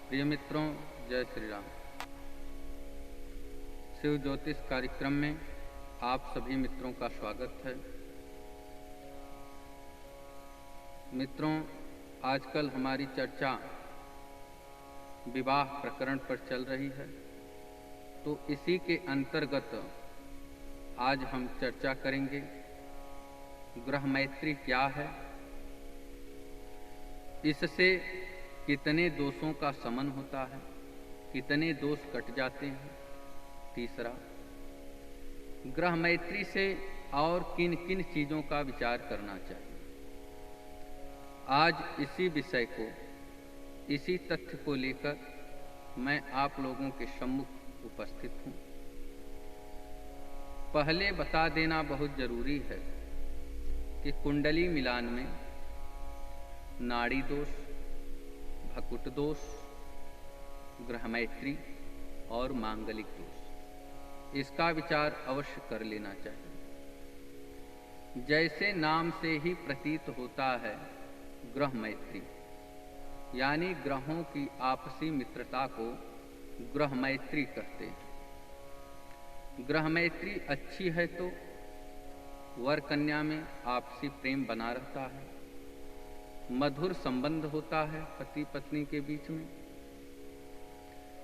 प्रिय मित्रों, जय श्री राम। शिव ज्योतिष कार्यक्रम में आप सभी मित्रों का स्वागत है। मित्रों, आजकल हमारी चर्चा विवाह प्रकरण पर चल रही है, तो इसी के अंतर्गत आज हम चर्चा करेंगे ग्रह मैत्री क्या है, इससे कितने दोषों का शमन होता है, कितने दोष कट जाते हैं। तीसरा, ग्रह मैत्री से और किन किन चीज़ों का विचार करना चाहिए। आज इसी विषय को, इसी तथ्य को लेकर मैं आप लोगों के सम्मुख उपस्थित हूँ। पहले बता देना बहुत जरूरी है कि कुंडली मिलान में नाड़ी दोष, भकुट दोष, ग्रह मैत्री और मांगलिक दोष, इसका विचार अवश्य कर लेना चाहिए। जैसे नाम से ही प्रतीत होता है, ग्रह मैत्री यानी ग्रहों की आपसी मित्रता को ग्रह मैत्री कहते हैं। ग्रह मैत्री अच्छी है तो वर कन्या में आपसी प्रेम बना रहता है, मधुर संबंध होता है पति पत्नी के बीच में।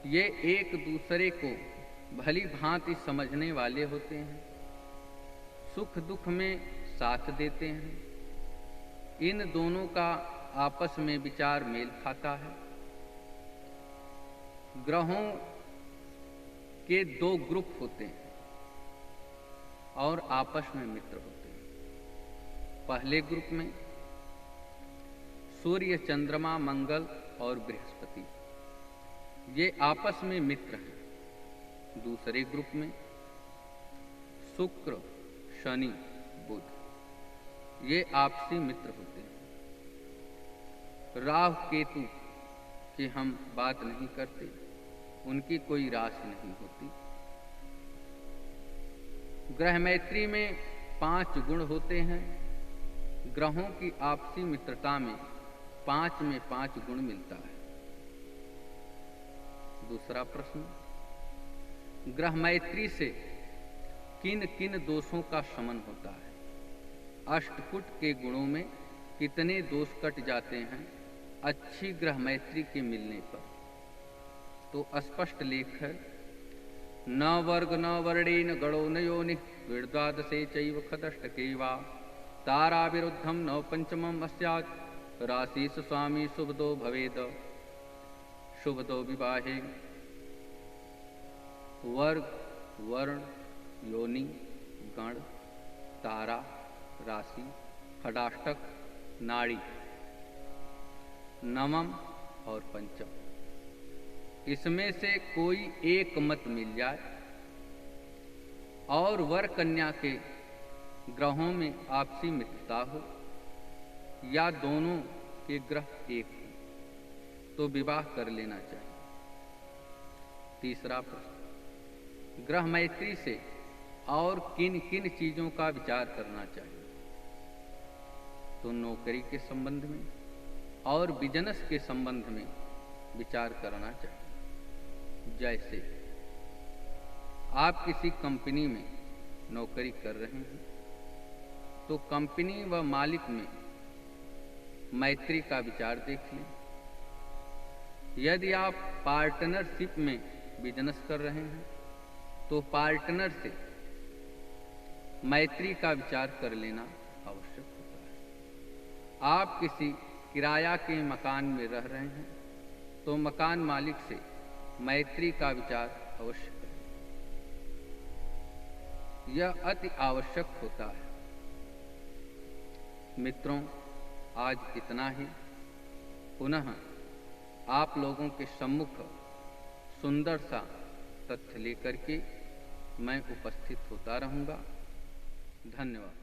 ये एक दूसरे को भली भांति समझने वाले होते हैं, सुख दुख में साथ देते हैं। इन दोनों का आपस में विचार मेल खाता है। ग्रहों के दो ग्रुप होते हैं और आपस में मित्र होते हैं। पहले ग्रुप में सूर्य, चंद्रमा, मंगल और बृहस्पति, ये आपस में मित्र हैं। दूसरे ग्रुप में शुक्र, शनि, बुध, ये आपसी मित्र होते हैं। राहु, केतु की हम बात नहीं करते, उनकी कोई राशि नहीं होती। ग्रह मैत्री में 5 गुण होते हैं। ग्रहों की आपसी मित्रता में 5 में 5 गुण मिलता है। दूसरा प्रश्न, ग्रह मैत्री से किन किन दोषों का शमन होता है। अष्टकुट के गुणों में कितने दोष कट जाते हैं अच्छी ग्रह मैत्री के मिलने पर। तो स्पष्ट लेख है, न वर्ग न वर्णेन गणो न योनि विद्वादशे चैव खदष्टके वा तारा विरुद्धम न पंचमम अस्यात् राशिष स्वामी शुभदो भवेद। शुभदो विवाहे वर्ग, वर्ण, योनि, गण, तारा, राशि, खडाष्टक, नाड़ी, नवम और पंचम, इसमें से कोई एक मत मिल जाए और वर कन्या के ग्रहों में आपसी मित्रता हो या दोनों के ग्रह एक हो तो विवाह कर लेना चाहिए। तीसरा प्रश्न, ग्रह मैत्री से और किन किन चीजों का विचार करना चाहिए। तो नौकरी के संबंध में और बिजनेस के संबंध में विचार करना चाहिए। जैसे आप किसी कंपनी में नौकरी कर रहे हैं तो कंपनी व मालिक में मैत्री का विचार देख लें। यदि आप पार्टनरशिप में बिजनेस कर रहे हैं तो पार्टनर से मैत्री का विचार कर लेना आवश्यक होता है। आप किसी किराया के मकान में रह रहे हैं तो मकान मालिक से मैत्री का विचार अवश्य करें। यह अति आवश्यक होता है। मित्रों, आज इतना ही। पुनः आप लोगों के सम्मुख सुंदर सा तथ्य लेकर के मैं उपस्थित होता रहूँगा। धन्यवाद।